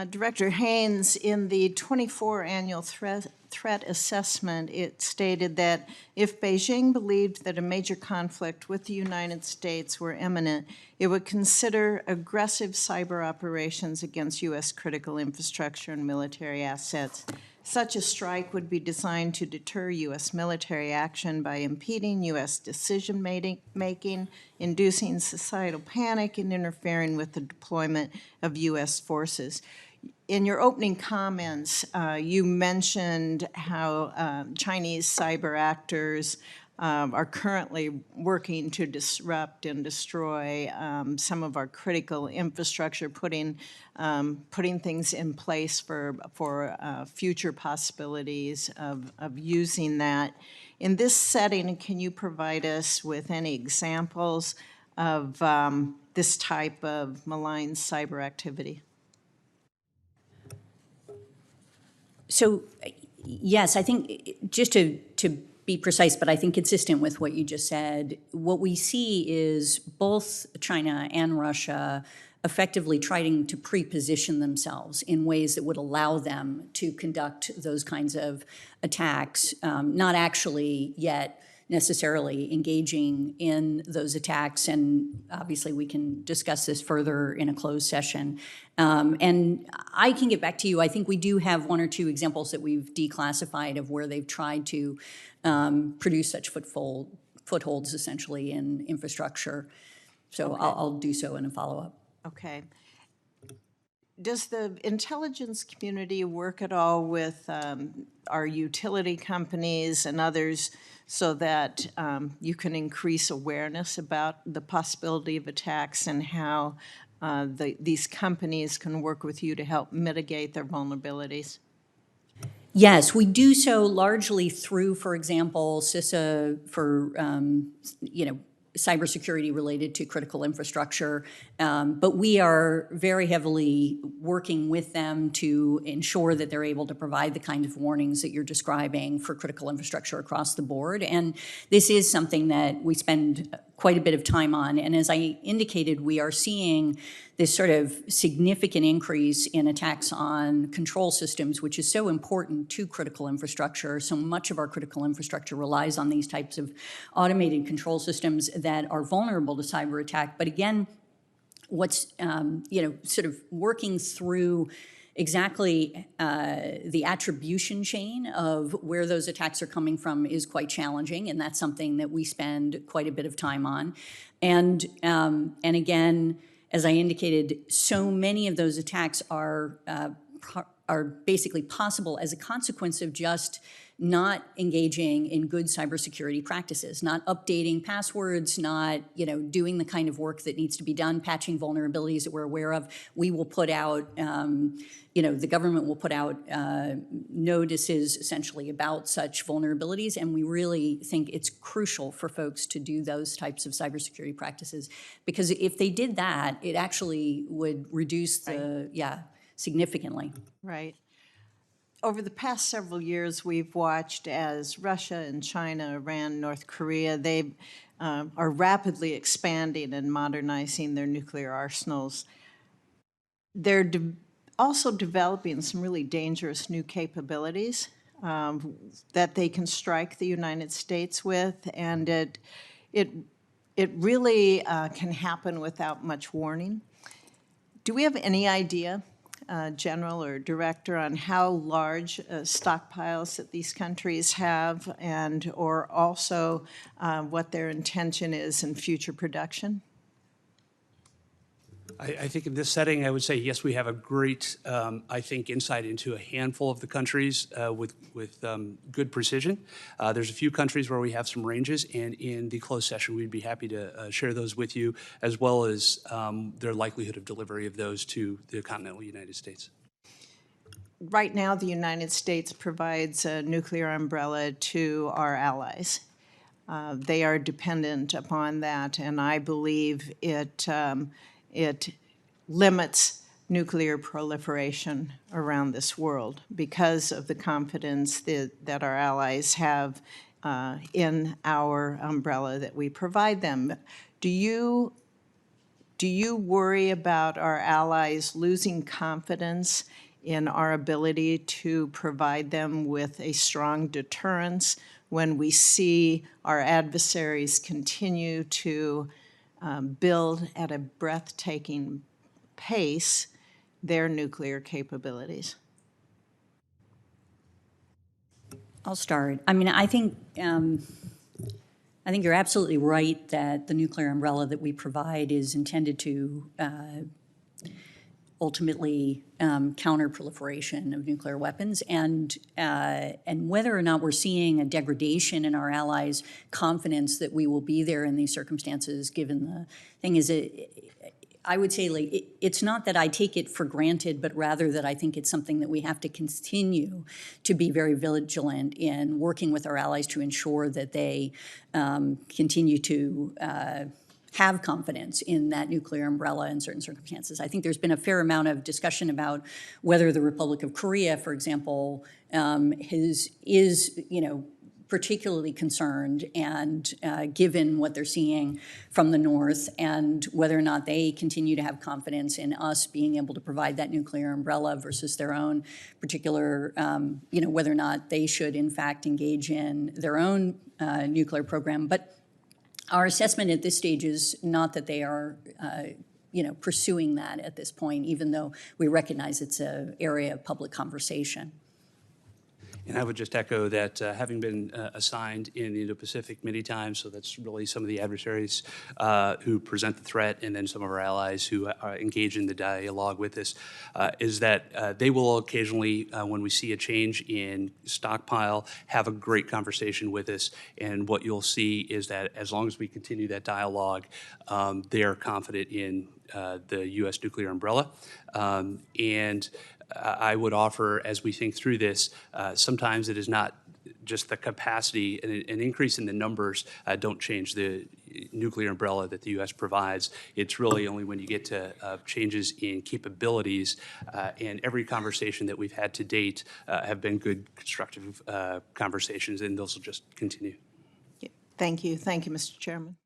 Director Haines, in the 24 annual threat assessment, it stated that if Beijing believed that a major conflict with the United States were imminent, it would consider aggressive cyber operations against U.S. critical infrastructure and military assets. Such a strike would be designed to deter U.S. military action by impeding U.S. decision-making, inducing societal panic, and interfering with the deployment of U.S. forces. In your opening comments, you mentioned how Chinese cyber actors are currently working to disrupt and destroy some of our critical infrastructure, putting things in place for future possibilities of using that. In this setting, can you provide us with any examples of this type of malign cyber activity? So, yes, I think just to be precise, but I think consistent with what you just said, what we see is both China and Russia effectively trying to pre-position themselves in ways that would allow them to conduct those kinds of attacks, not actually yet necessarily engaging in those attacks, and obviously we can discuss this further in a closed session. And I can get back to you. I think we do have one or two examples that we've declassified of where they've tried to produce such footholds essentially in infrastructure. So okay. I'll do so in a follow-up. Okay. Does the intelligence community work at all with our utility companies and others so that you can increase awareness about the possibility of attacks and how these companies can work with you to help mitigate their vulnerabilities? Yes, we do so largely through, for example, CISA for, cybersecurity related to critical infrastructure, but we are very heavily working with them to ensure that they're able to provide the kind of warnings that you're describing for critical infrastructure across the board. And this is something that we spend quite a bit of time on. And as I indicated, we are seeing this sort of significant increase in attacks on control systems, which is so important to critical infrastructure. So much of our critical infrastructure relies on these types of automated control systems that are vulnerable to cyber attack. But again, what's sort of working through exactly the attribution chain of where those attacks are coming from is quite challenging, and that's something that we spend quite a bit of time on. And again, as I indicated, so many of those attacks are basically possible as a consequence of just not engaging in good cybersecurity practices, not updating passwords, not doing the kind of work that needs to be done, patching vulnerabilities that we're aware of. We will put out, the government will put out notices essentially about such vulnerabilities, and we really think it's crucial for folks to do those types of cybersecurity practices, because if they did that, it actually would reduce the, significantly. Right. Over the past several years, we've watched as Russia and China, Iran, North Korea, they are rapidly expanding and modernizing their nuclear arsenals. They're also developing some really dangerous new capabilities that they can strike the United States with, and it really can happen without much warning. Do we have any idea, General or Director, on how large stockpiles that these countries have, and or also what their intention is in future production? I think in this setting, I would say, yes, we have a great, insight into a handful of the countries with good precision. There's a few countries where we have some ranges, and in the closed session, we'd be happy to share those with you, as well as their likelihood of delivery of those to the continental United States. Right now, the United States provides a nuclear umbrella to our allies. They are dependent upon that, and I believe it limits nuclear proliferation around this world because of the confidence that our allies have in our umbrella that we provide them. Do you Do you worry about our allies losing confidence in our ability to provide them with a strong deterrence when we see our adversaries continue to build at a breathtaking pace their nuclear capabilities? I'll start. I mean, I think you're absolutely right that the nuclear umbrella that we provide is intended to ultimately counter proliferation of nuclear weapons, and whether or not we're seeing a degradation in our allies' confidence that we will be there in these circumstances, given the thing is, I would say, like, it's not that I take it for granted, but rather that I think it's something that we have to continue to be very vigilant in working with our allies to ensure that they continue to have confidence in that nuclear umbrella in certain circumstances. I think there's been a fair amount of discussion about whether the Republic of Korea, for example, is particularly concerned, and given what they're seeing from the North, and whether or not they continue to have confidence in us being able to provide that nuclear umbrella versus their own particular, whether or not they should in fact engage in their own nuclear program. But our assessment at this stage is not that they are pursuing that at this point, even though we recognize it's an area of public conversation. And I would just echo that, having been assigned in the Indo-Pacific many times, so that's really some of the adversaries who present the threat, and then some of our allies who engage in the dialogue with us, is that they will occasionally, when we see a change in stockpile, have a great conversation with us. And what you'll see is that as long as we continue that dialogue, they are confident in the U.S. nuclear umbrella. I would offer, as we think through this, sometimes it is not just the capacity, an increase in the numbers don't change the nuclear umbrella that the U.S. provides. It's really only when you get to changes in capabilities, and every conversation that we've had to date have been good, constructive conversations, and those will just continue. Thank you. Thank you, Mr. Chairman.